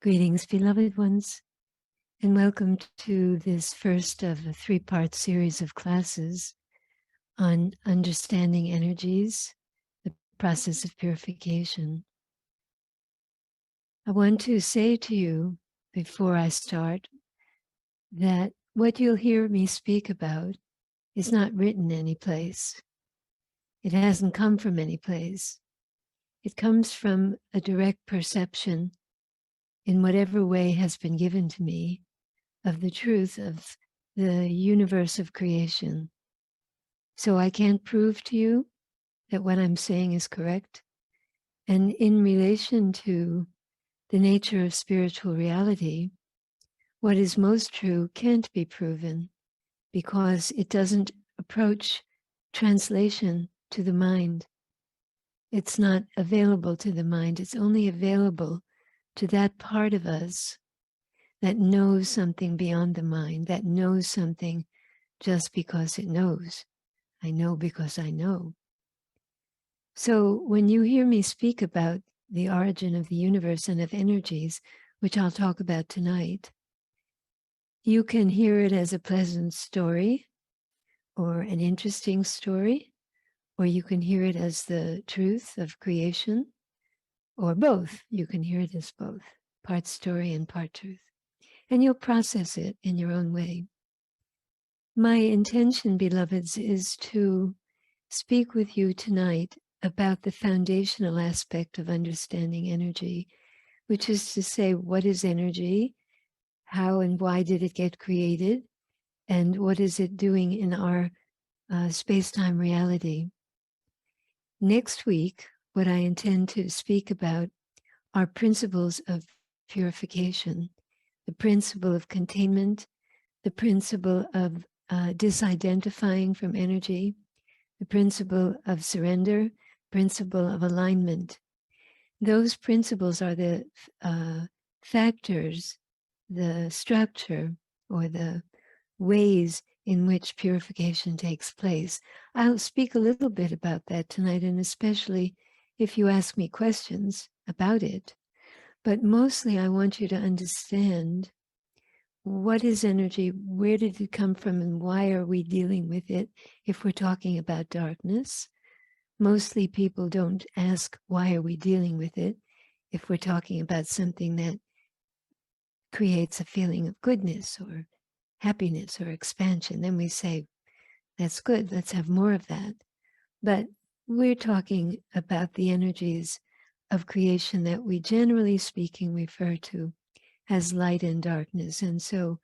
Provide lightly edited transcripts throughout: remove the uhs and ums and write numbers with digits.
Greetings, beloved ones, and welcome to this first of a three-part series of classes on understanding energies, the process of purification. I want to say to you before I start that what you'll hear me speak about is not written anyplace. It hasn't come from any place. It comes from a direct perception in whatever way has been given to me of the truth of the universe of creation. So I can't prove to you that what I'm saying is correct. And in relation to the nature of spiritual reality, what is most true can't be proven because it doesn't approach translation to the mind. It's not available to the mind. It's only available to that part of us that knows something beyond the mind, that knows something just because it knows. I know because I know. So when you hear me speak about the origin of the universe and of energies, which I'll talk about tonight, you can hear it as a pleasant story or an interesting story, or you can hear it as the truth of creation, or both. You can hear it as both, part story and part truth. And you'll process it in your own way. My intention, beloveds, is to speak with you tonight about the foundational aspect of understanding energy, which is to say, what is energy? How and why did it get created? And what is it doing in our space-time reality? Next week, what I intend to speak about are principles of purification, the principle of containment, the principle of disidentifying from energy, the principle of surrender, principle of alignment. Those principles are the factors, the structure, or the ways in which purification takes place. I'll speak a little bit about that tonight, and especially if you ask me questions about it. But mostly I want you to understand what is energy, where did it come from, and why are we dealing with it if we're talking about darkness? Mostly people don't ask, why are we dealing with it if we're talking about something that creates a feeling of goodness or happiness or expansion. Then we say, that's good, let's have more of that. But we're talking about the energies of creation that we generally speaking refer to as light and darkness. And so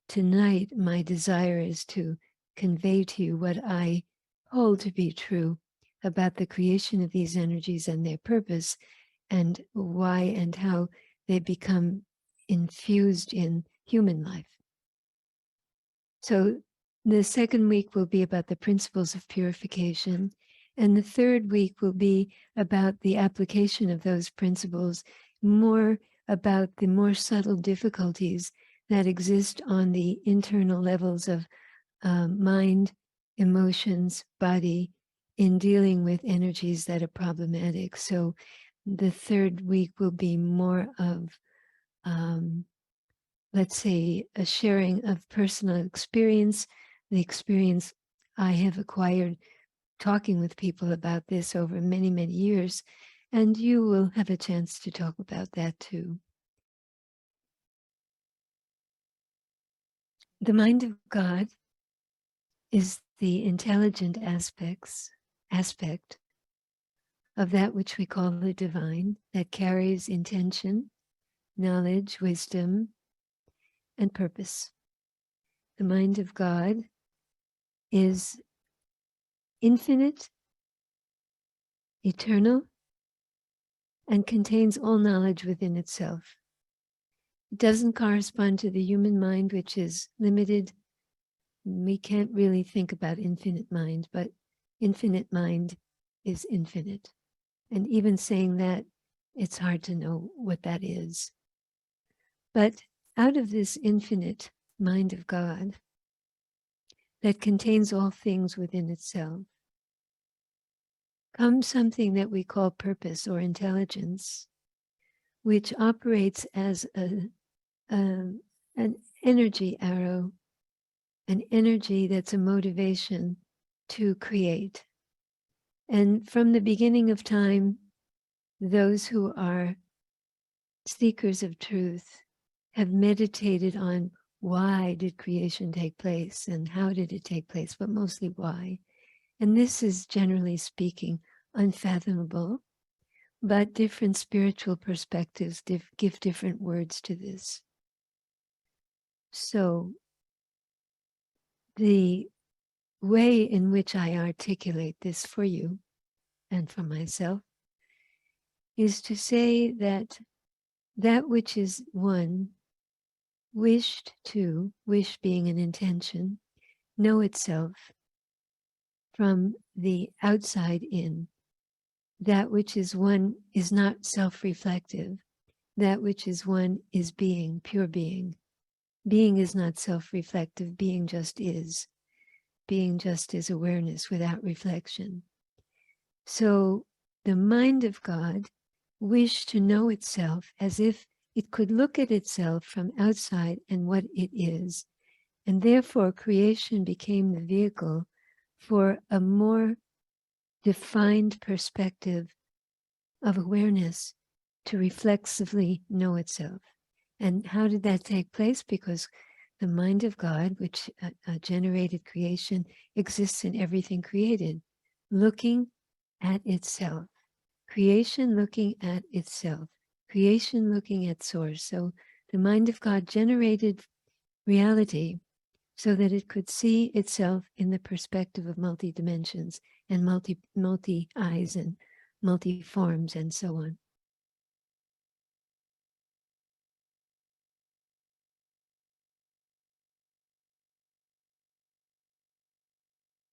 tonight, my desire is to convey to you what I hold to be true about the creation of these energies and their purpose, and why and how they become infused in human life. So the second week will be about the principles of purification, and the third week will be about the application of those principles, more about the more subtle difficulties that exist on the internal levels of mind, emotions, body, in dealing with energies that are problematic. So the third week will be more of, let's say, a sharing of personal experience, the experience I have acquired talking with people about this over many, many years, and you will have a chance to talk about that too. The mind of God is the intelligent aspect of that which we call the divine, that carries intention, knowledge, wisdom, and purpose. The mind of God is infinite, eternal, and contains all knowledge within itself. It doesn't correspond to the human mind, which is limited. We can't really think about infinite mind, but infinite mind is infinite. And even saying that, it's hard to know what that is. But out of this infinite mind of God that contains all things within itself comes something that we call purpose or intelligence, which operates as an energy arrow, an energy that's a motivation to create. And from the beginning of time, those who are seekers of truth have meditated on why did creation take place and how did it take place, but mostly why. And this is, generally speaking, unfathomable, but different spiritual perspectives give different words to this. So the way in which I articulate this for you and for myself is to say that that which is one wished to, wish being an intention, know itself from the outside in. That which is one is not self-reflective. That which is one is being, pure being. Being is not self-reflective. Being just is. Being just is awareness without reflection. So the mind of God wished to know itself as if it could look at itself from outside and what it is. And therefore, creation became the vehicle for a more defined perspective of awareness to reflexively know itself. And how did that take place? Because the mind of God, which generated creation, exists in everything created, looking at itself. Creation looking at itself. Creation looking at source. So the mind of God generated reality so that it could see itself in the perspective of multi-dimensions and multi-eyes and multi-forms and so on.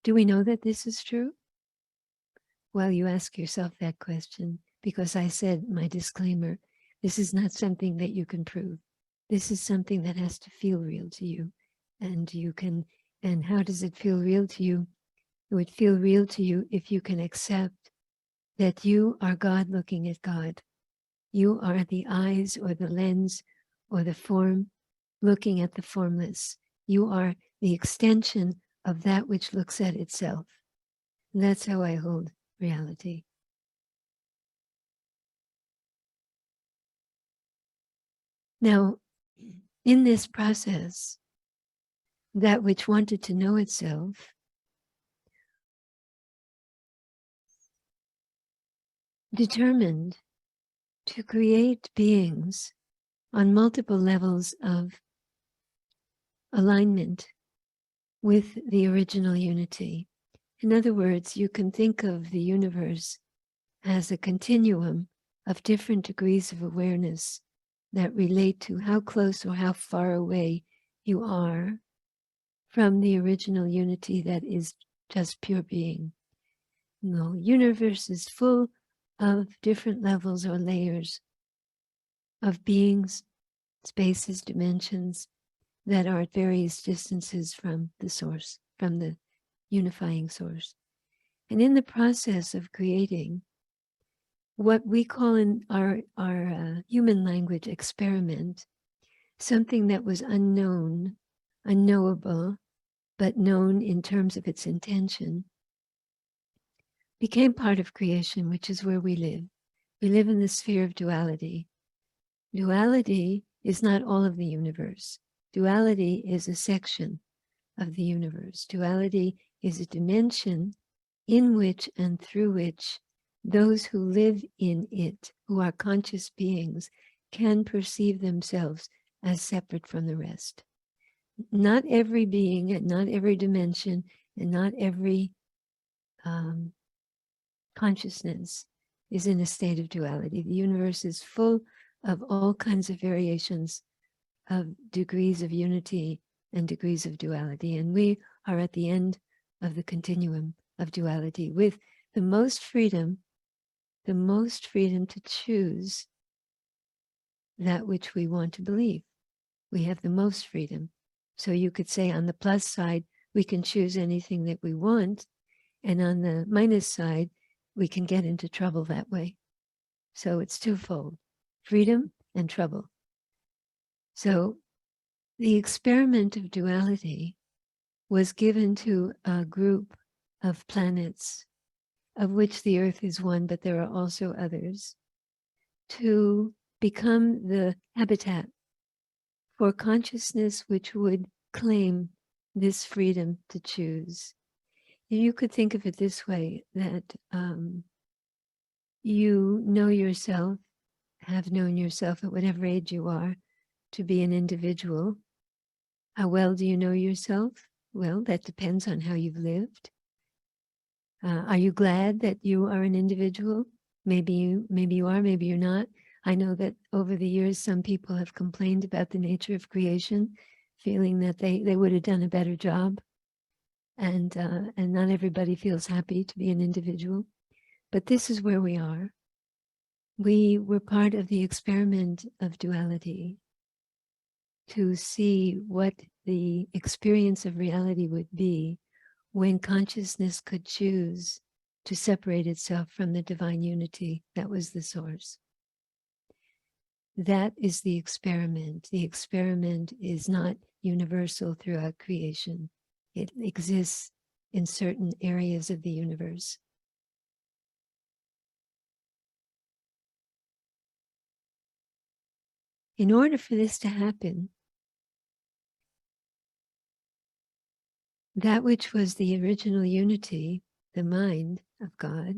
Do we know that this is true? Well, you ask yourself that question because I said my disclaimer, this is not something that you can prove. This is something that has to feel real to you. And you can, and how does it feel real to you? It would feel real to you if you can accept that you are God looking at God. You are the eyes or the lens or the form looking at the formless. You are the extension of that which looks at itself. And that's how I hold reality. Now, in this process, that which wanted to know itself determined to create beings on multiple levels of alignment with the original unity. In other words, you can think of the universe as a continuum of different degrees of awareness that relate to how close or how far away you are from the original unity that is just pure being. The universe is full of different levels or layers of beings, spaces, dimensions that are at various distances from the source, from the unifying source. And in the process of creating what we call in our human language experiment, something that was unknown, unknowable, but known in terms of its intention, became part of creation, which is where we live. We live in the sphere of duality. Duality is not all of the universe. Duality is a section of the universe. Duality is a dimension in which and through which those who live in it, who are conscious beings, can perceive themselves as separate from the rest. Not every being and not every dimension and not every consciousness is in a state of duality. The universe is full of all kinds of variations of degrees of unity and degrees of duality. And we are at the end of the continuum of duality with the most freedom to choose that which we want to believe. We have the most freedom. So you could say on the plus side, we can choose anything that we want. And on the minus side, we can get into trouble that way. So it's twofold. freedom and trouble. So the experiment of duality was given to a group of planets, of which the Earth is one, but there are also others, to become the habitat for consciousness which would claim this freedom to choose. You could think of it this way, that you know yourself, have known yourself at whatever age you are, to be an individual. How well do you know yourself? Well, that depends on how you've lived. Are you glad that you are an individual? Maybe you are, maybe you're not. I know that over the years, some people have complained about the nature of creation, feeling that they would have done a better job. And not everybody feels happy to be an individual. But this is where we are. We were part of the experiment of duality to see what the experience of reality would be when consciousness could choose to separate itself from the divine unity that was the source. That is the experiment. The experiment is not universal throughout creation. It exists in certain areas of the universe. In order for this to happen, that which was the original unity, the mind of God,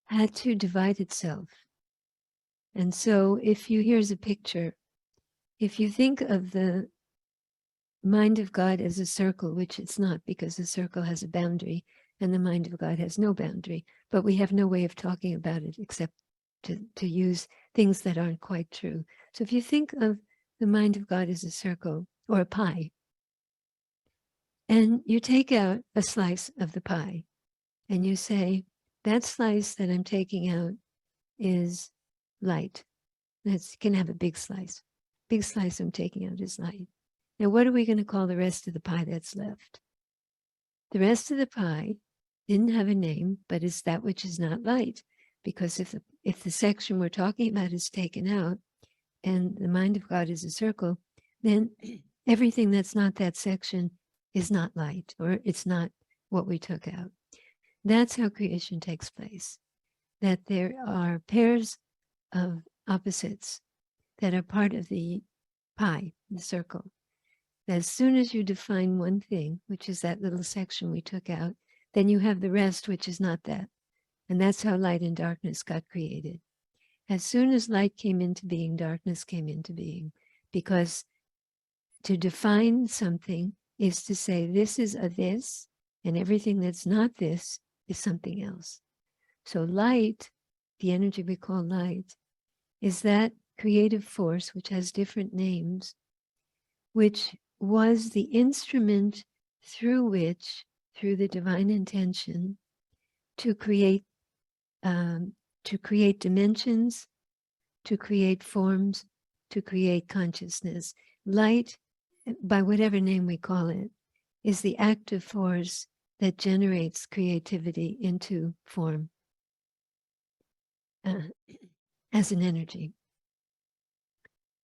had to divide itself. And so here's a picture, if you think of the mind of God as a circle, which it's not, because the circle has a boundary and the mind of God has no boundary, but we have no way of talking about it except to use things that aren't quite true. So if you think of the mind of God as a circle or a pie, and you take out a slice of the pie, and you say, that slice that I'm taking out is light. You can have a big slice. Big slice I'm taking out is light. Now, what are we going to call the rest of the pie that's left? The rest of the pie didn't have a name, but it's that which is not light. Because if the section we're talking about is taken out, and the mind of God is a circle, then everything that's not that section is not light, or it's not what we took out. That's how creation takes place. That there are pairs of opposites that are part of the pie, the circle. As soon as you define one thing, which is that little section we took out, then you have the rest, which is not that. And that's how light and darkness got created. As soon as light came into being, darkness came into being. Because to define something is to say this is a this, and everything that's not this is something else. So light, the energy we call light, is that creative force which has different names, which was the instrument through which, through the divine intention, to create dimensions, to create forms, to create consciousness. Light, by whatever name we call it, is the active force that generates creativity into form as an energy.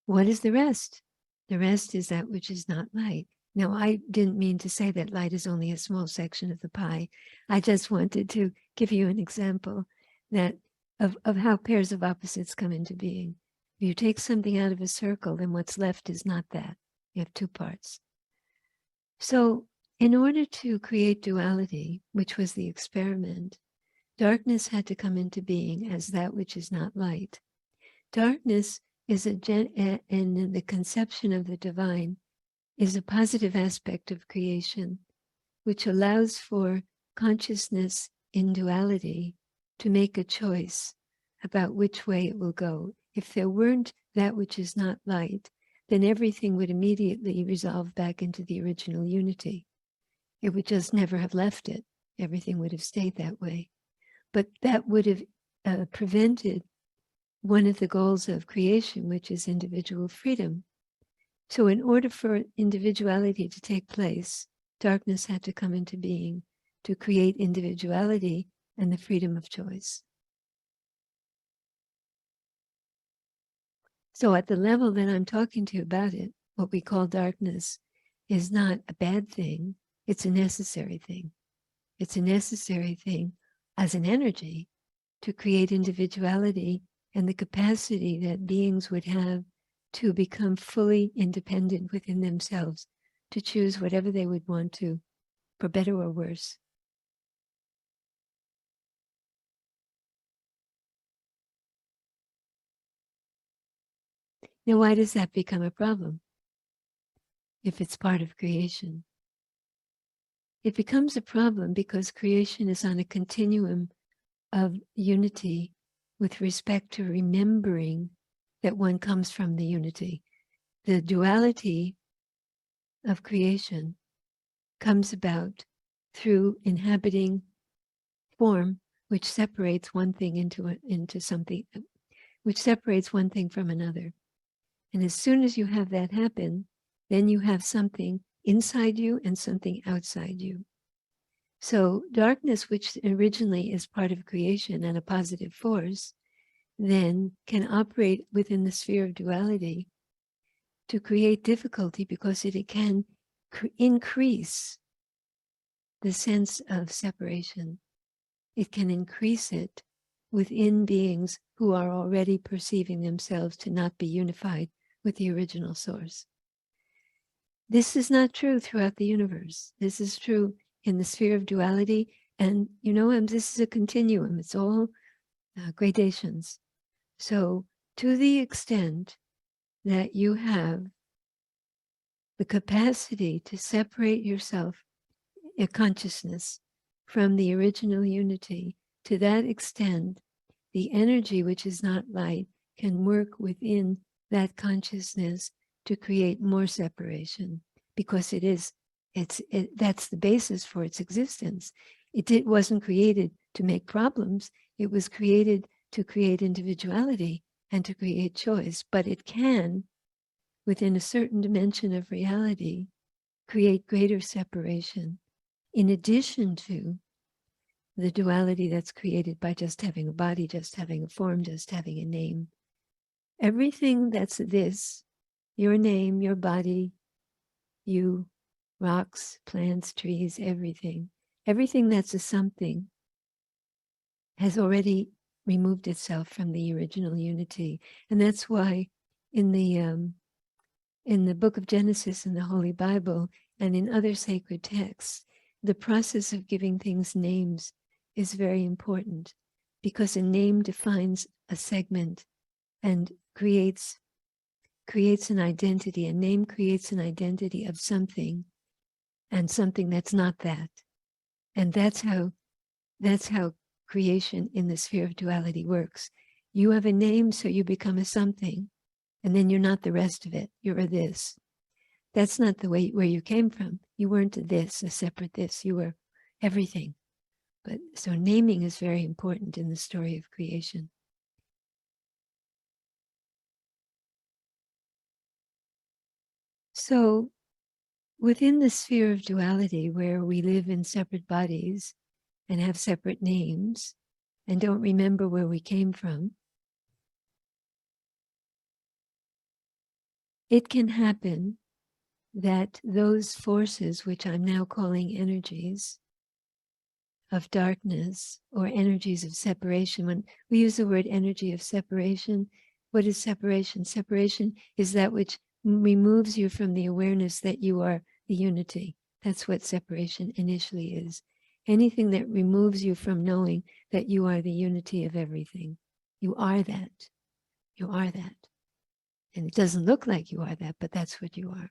What is the rest? The rest is that which is not light. Now, I didn't mean to say that light is only a small section of the pie. I just wanted to give you an example that of how pairs of opposites come into being. If you take something out of a circle, then what's left is not that. You have two parts. So in order to create duality, which was the experiment, darkness had to come into being as that which is not light. Darkness is in the conception of the divine, is a positive aspect of creation, which allows for consciousness in duality to make a choice about which way it will go. If there weren't that which is not light, then everything would immediately resolve back into the original unity. It would just never have left it. Everything would have stayed that way. But that would have prevented one of the goals of creation, which is individual freedom. So in order for individuality to take place, darkness had to come into being to create individuality and the freedom of choice. So at the level that I'm talking to you about it, what we call darkness is not a bad thing. It's a necessary thing. It's a necessary thing as an energy to create individuality and the capacity that beings would have to become fully independent within themselves, to choose whatever they would want to, for better or worse. Now, why does that become a problem if it's part of creation? It becomes a problem because creation is on a continuum of unity with respect to remembering that one comes from the unity. The duality of creation comes about through inhabiting form, which separates one thing into something, which separates one thing from another. And as soon as you have that happen, then you have something inside you and something outside you. So darkness, which originally is part of creation and a positive force, then can operate within the sphere of duality to create difficulty because it can increase the sense of separation. It can increase it within beings who are already perceiving themselves to not be unified with the original source. This is not true throughout the universe. This is true in the sphere of duality. And you know, this is a continuum. It's all gradations. So to the extent that you have the capacity to separate yourself, your consciousness, from the original unity, to that extent, the energy which is not light can work within that consciousness to create more separation, because that's the basis for its existence. It wasn't created to make problems. It was created to create individuality and to create choice, but it can, within a certain dimension of reality, create greater separation, in addition to the duality that's created by just having a body, just having a form, just having a name. Everything that's this, your name, your body, you, rocks, plants, trees, everything that's a something has already removed itself from the original unity. And that's why in the book of Genesis in the Holy Bible and in other sacred texts, the process of giving things names is very important, because a name defines a segment and creates an identity. A name creates an identity of something, and something that's not that. And that's how creation in the sphere of duality works. You have a name, so you become a something, and then you're not the rest of it. You're a this. That's not the way where you came from. You weren't a this, a separate this. You were everything. But so naming is very important in the story of creation. So within the sphere of duality, where we live in separate bodies and have separate names and don't remember where we came from, it can happen that those forces, which I'm now calling energies of darkness or energies of separation, when we use the word energy of separation, what is separation? Separation is that which removes you from the awareness that you are the unity. That's what separation initially is. Anything that removes you from knowing that you are the unity of everything. You are that. You are that. And it doesn't look like you are that, but that's what you are.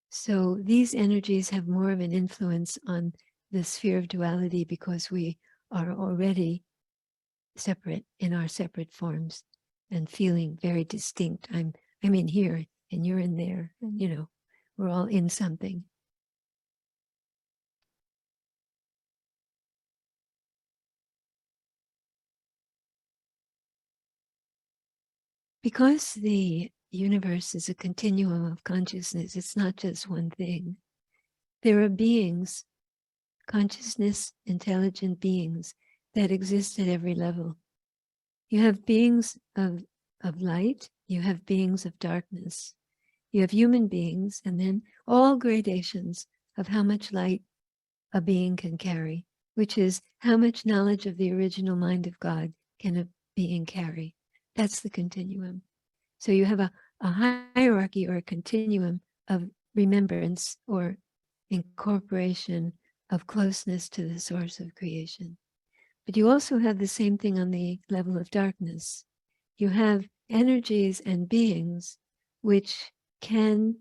So these energies have more of an influence on the sphere of duality because we are already separate in our separate forms and feeling very distinct. I'm in here and you're in there, and you know, we're all in something. Because the universe is a continuum of consciousness, it's not just one thing. There are beings, consciousness, intelligent beings that exist at every level. You have beings of light, You have beings of darkness. You have human beings, and then all gradations of how much light a being can carry, which is how much knowledge of the original mind of God can a being carry. That's the continuum. So you have a hierarchy or a continuum of remembrance or incorporation of closeness to the source of creation. But you also have the same thing on the level of darkness. You have energies and beings which can,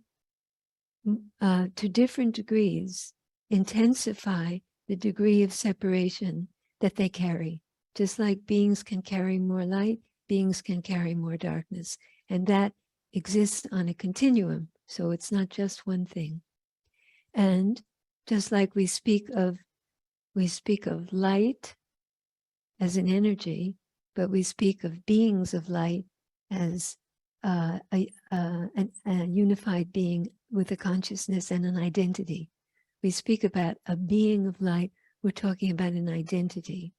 to different degrees, intensify the degree of separation that they carry. Just like beings can carry more light, beings can carry more darkness. And that exists on a continuum. So it's not just one thing. And just like we speak of light as an energy, but we speak of beings of light as a unified being with a consciousness and an identity. We speak about a being of light, we're talking about an identity.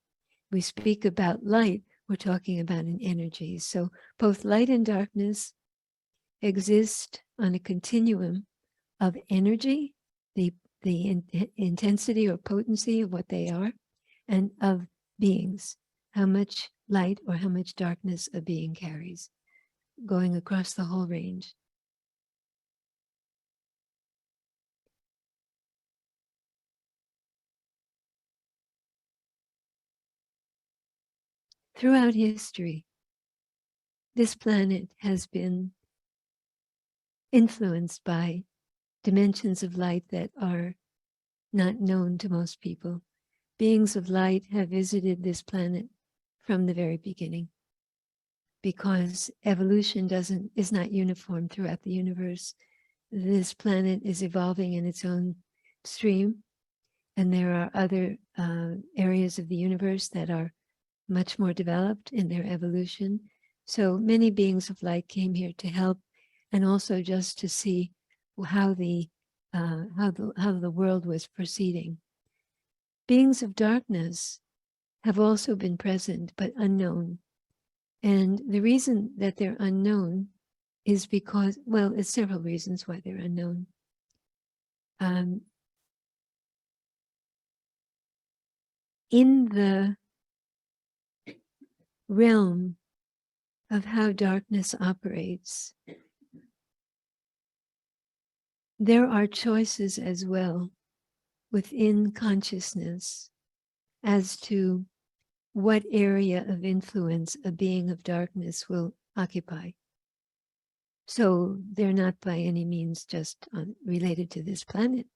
We speak about light, we're talking about an energy. So both light and darkness exist on a continuum of energy, the intensity or potency of what they are, and of beings, how much light or how much darkness a being carries, going across the whole range. Throughout history, this planet has been influenced by dimensions of light that are not known to most people. Beings of light have visited this planet from the very beginning, because evolution is not uniform throughout the universe. This planet is evolving in its own stream, and there are other areas of the universe that are much more developed in their evolution. So many beings of light came here to help, and also just to see how the world was proceeding. Beings of darkness have also been present, but unknown. And the reason that they're unknown is because, well, it's several reasons why they're unknown. In the realm of how darkness operates, there are choices as well within consciousness as to what area of influence a being of darkness will occupy. So they're not by any means just related to this planet.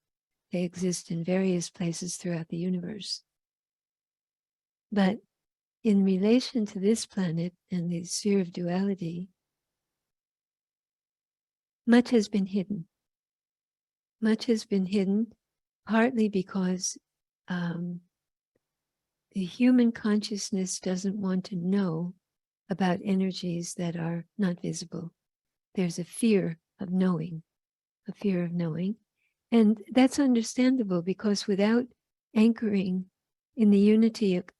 They exist in various places throughout the universe. But in relation to this planet and the sphere of duality, much has been hidden. Much has been hidden, partly because the human consciousness doesn't want to know about energies that are not visible. There's a fear of knowing, And that's understandable, because without anchoring in the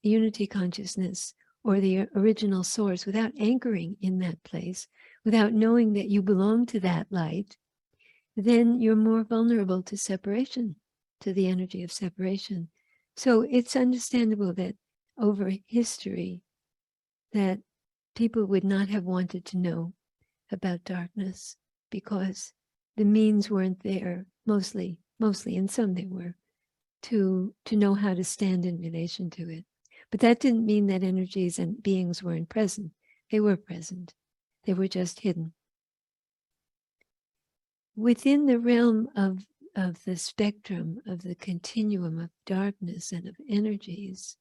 unity consciousness or the original source, without anchoring in that place, without knowing that you belong to that light, then you're more vulnerable to separation, to the energy of separation. So it's understandable that over history that people would not have wanted to know about darkness, because the means weren't there, mostly, and some they were, to know how to stand in relation to it. But that didn't mean that energies and beings weren't present. They were present. They were just hidden. Within the realm of the spectrum, of the continuum of darkness and of energies,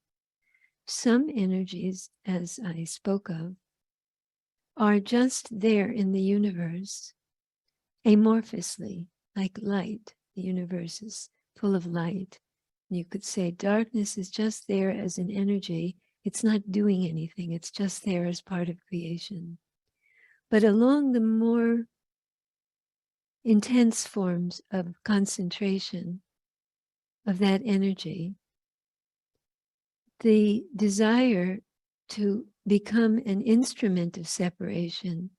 some energies, as I spoke of, are just there in the universe amorphously, like light. The universe is full of light. You could say darkness is just there as an energy. It's not doing anything. It's just there as part of creation. But along the more intense forms of concentration of that energy, the desire to become an instrument of separation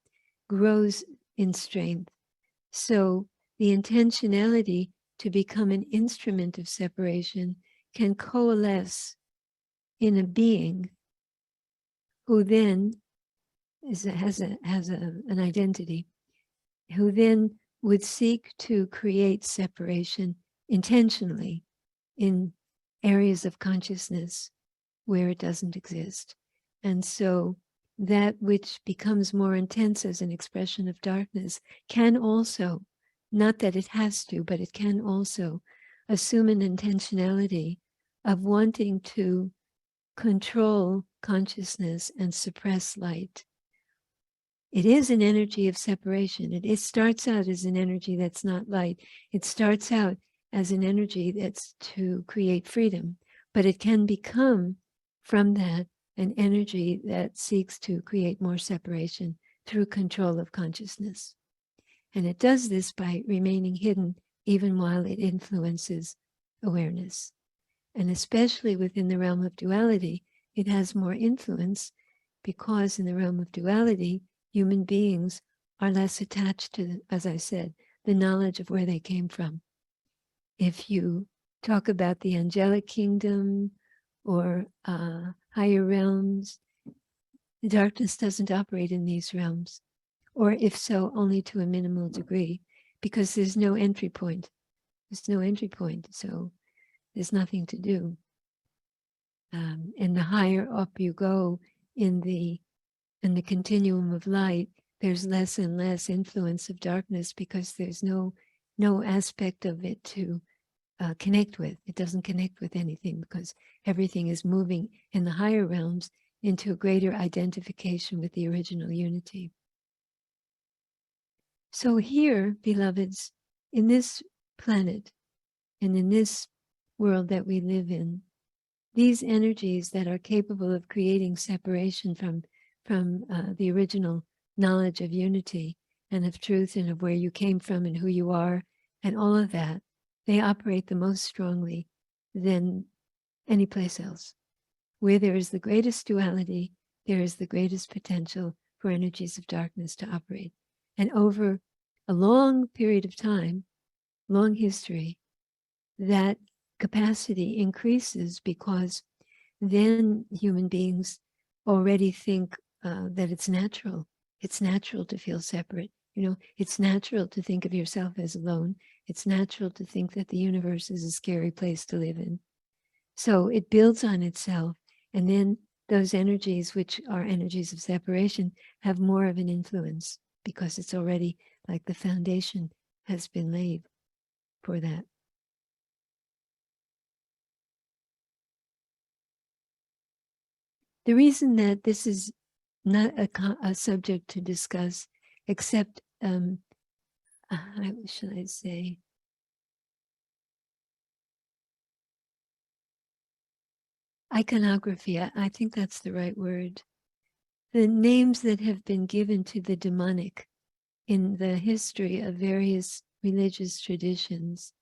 grows in strength. So the intentionality to become an instrument of separation can coalesce in a being who then has an identity, who then would seek to create separation intentionally in areas of consciousness where it doesn't exist. And so that which becomes more intense as an expression of darkness can also, not that it has to, but it can also assume an intentionality of wanting to control consciousness and suppress light. It is an energy of separation. It starts out as an energy that's not light. It starts out as an energy that's to create freedom, but it can become from that an energy that seeks to create more separation through control of consciousness. And it does this by remaining hidden even while it influences awareness. And especially within the realm of duality, it has more influence because in the realm of duality, human beings are less attached to, as I said, the knowledge of where they came from. If you talk about the angelic kingdom or higher realms, the darkness doesn't operate in these realms, or if so, only to a minimal degree, because there's no entry point. There's no entry point, so there's nothing to do. And the higher up you go in the continuum of light, there's less and less influence of darkness because there's no aspect of it to connect with. It doesn't connect with anything because everything is moving in the higher realms into a greater identification with the original unity. So here, beloveds, in this planet and in this world that we live in, these energies that are capable of creating separation from the original knowledge of unity and of truth and of where you came from and who you are and all of that, they operate the most strongly than any place else. Where there is the greatest duality, there is the greatest potential for energies of darkness to operate. And over a long period of time, long history, that capacity increases because then human beings already think that it's natural. It's natural to feel separate. You know, it's natural to think of yourself as alone. It's natural to think that the universe is a scary place to live in. So it builds on itself. And then those energies, which are energies of separation, have more of an influence because it's already like the foundation has been laid for that. The reason that this is not a subject to discuss, except, how should I say, iconography, I think that's the right word. The names that have been given to the demonic in the history of various religious traditions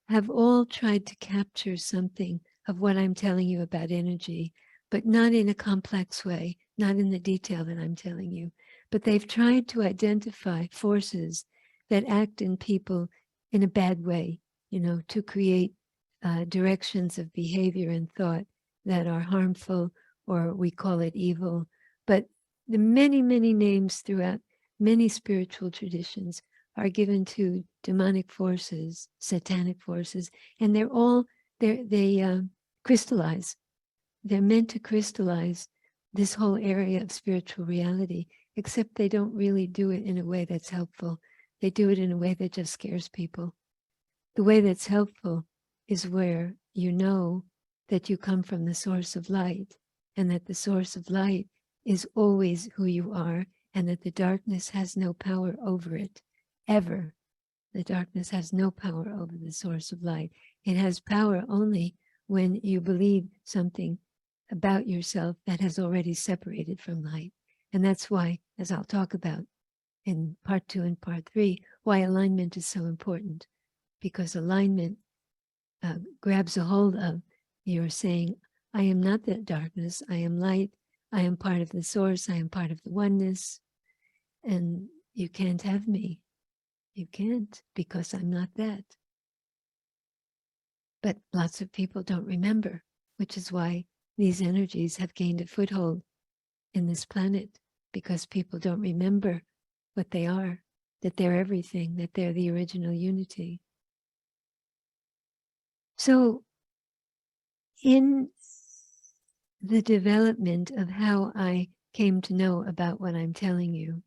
have all tried to capture something of what I'm telling you about energy, but not in a complex way, not in the detail that I'm telling you. But they've tried to identify forces that act in people in a bad way, you know, to create directions of behavior and thought that are harmful, or we call it evil. But the many, many names throughout many spiritual traditions are given to demonic forces, satanic forces, and they're all, they crystallize. They're meant to crystallize this whole area of spiritual reality, except they don't really do it in a way that's helpful. They do it in a way that just scares people. The way that's helpful is where you know that you come from the source of light, and that the source of light is always who you are, and that the darkness has no power over it, ever. The darkness has no power over the source of light. It has power only when you believe something about yourself that has already separated from light. And that's why, as I'll talk about in part 2 and part 3, why alignment is so important. Because alignment grabs a hold of, you're saying, I am not that darkness, I am light, I am part of the source, I am part of the oneness. And You can't have me. You can't, because I'm not that. But lots of people don't remember, which is why these energies have gained a foothold in this planet, because people don't remember what they are, that they're everything, that they're the original unity. So in the development of how I came to know about what I'm telling you,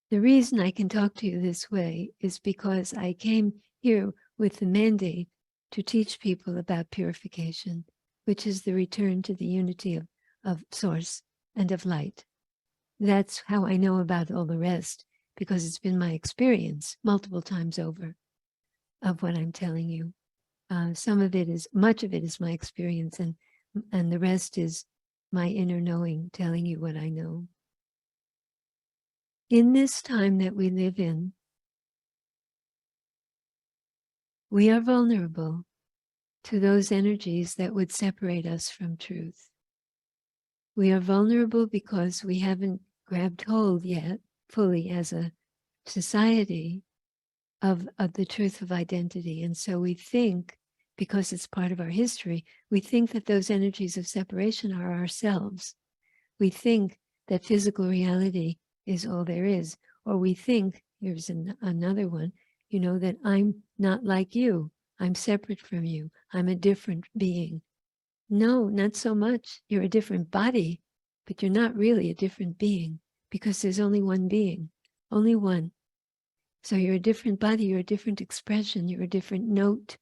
the reason I can talk to you this way is because I came here with the mandate to teach people about purification, which is the return to the unity of source and of light. That's how I know about all the rest, because it's been my experience multiple times over of what I'm telling you. Much of it is my experience, and the rest is my inner knowing telling you what I know. In this time that we live in, we are vulnerable to those energies that would separate us from truth. We are vulnerable because we haven't grabbed hold yet fully as a society of the truth of identity. And so we think, because it's part of our history, we think that those energies of separation are ourselves. We think that physical reality is all there is. Or we think, here's another one, that I'm not like you. I'm separate from you. I'm a different being. No, not so much. You're a different body, but you're not really a different being, because there's only one being, only one. So you're a different body, you're a different expression, you're a different note,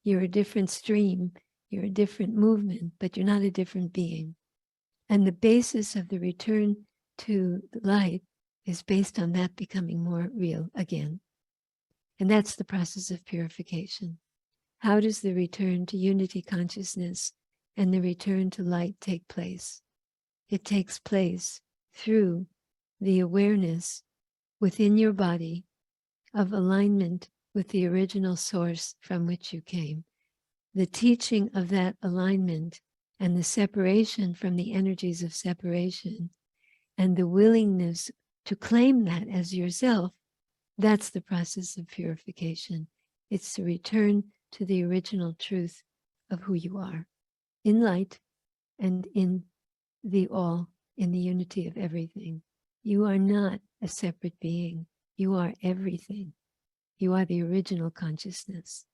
you're a different stream, you're a different movement, but you're not a different being. And the basis of the return to the light is based on that becoming more real again. And that's the process of purification. How does the return to unity consciousness and the return to light take place? It takes place through the awareness within your body of alignment with the original source from which you came. The teaching of that alignment and the separation from the energies of separation and the willingness to claim that as yourself, that's the process of purification. It's the return to the original truth of who you are in light and in the all, in the unity of everything. You are not a separate being. You are everything. You are the original consciousness.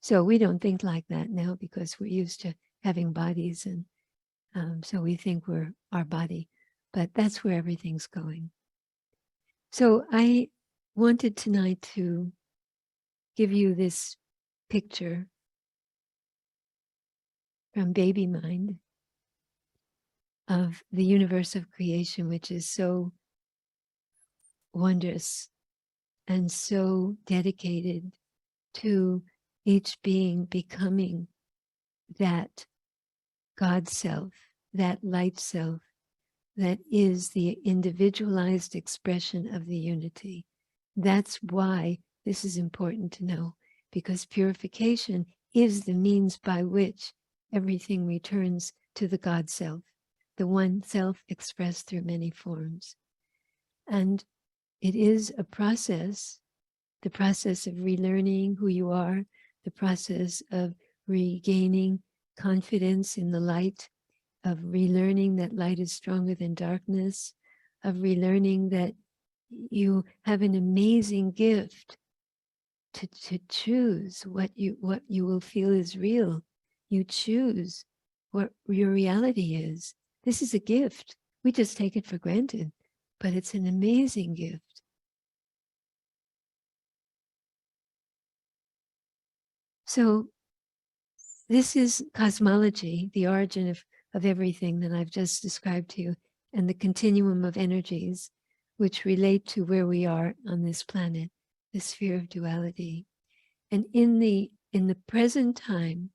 So we don't think like that now because we're used to having bodies, and so we think we're our body, but that's where everything's going. So I wanted tonight to give you this picture from baby mind of the universe of creation, which is so wondrous and so dedicated to each being becoming that God self, that light self, that is the individualized expression of the unity. That's why this is important to know, because purification is the means by which everything returns to the God self, the one self expressed through many forms. And it is a process, the process of relearning who you are, the process of regaining confidence in the light, of relearning that light is stronger than darkness, of relearning that you have an amazing gift to choose what you will feel is real. You choose what your reality is. This is a gift. We just take it for granted, but it's an amazing gift. So this is cosmology, the origin of everything that I've just described to you, and the continuum of energies which relate to where we are on this planet, the sphere of duality. And in the present time,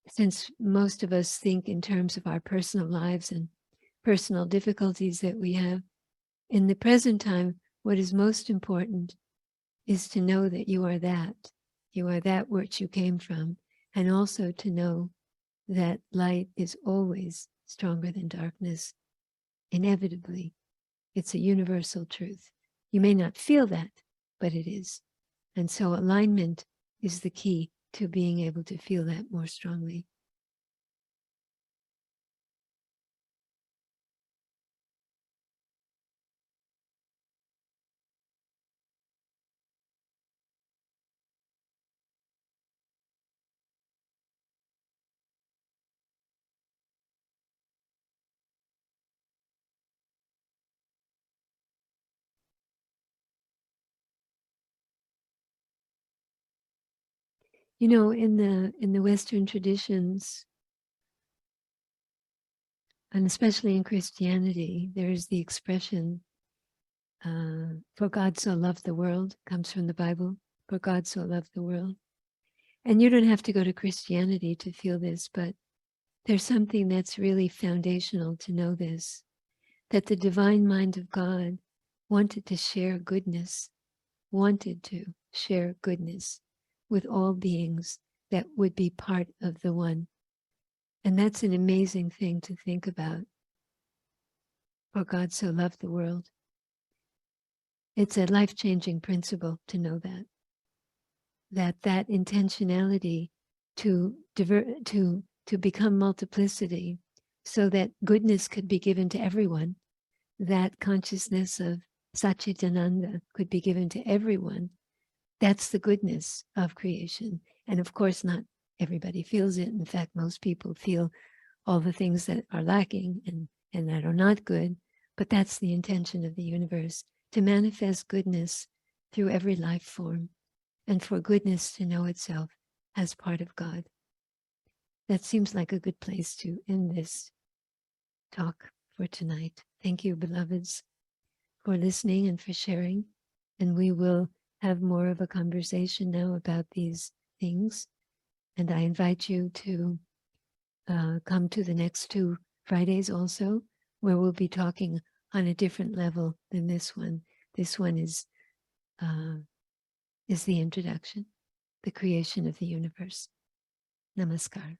since most of us think in terms of our personal lives and personal difficulties that we have, in the present time, what is most important is to know that you are that. You are that which you came from, and also to know that light is always stronger than darkness, inevitably. It's a universal truth. You may not feel that, but it is. And so alignment is the key to being able to feel that more strongly. You know, in the Western traditions, and especially in Christianity, there is the expression, for God so loved the world, comes from the Bible, for God so loved the world. And you don't have to go to Christianity to feel this, but there's something that's really foundational to know this, that the divine mind of God wanted to share goodness, wanted to share goodness with all beings that would be part of the one. And that's an amazing thing to think about. For God so loved the world. It's a life-changing principle to know that intentionality to become multiplicity so that goodness could be given to everyone, that consciousness of Satchitananda could be given to everyone. That's the goodness of creation. And of course, not everybody feels it. In fact, most people feel all the things that are lacking and that are not good. But that's the intention of the universe, to manifest goodness through every life form, and for goodness to know itself as part of God. That seems like a good place to end this talk for tonight. Thank you, beloveds, for listening and for sharing. And we will have more of a conversation now about these things. And I invite you to come to the next 2 Fridays also, where we'll be talking on a different level than this one. This one is the introduction, the creation of the universe. Namaskar.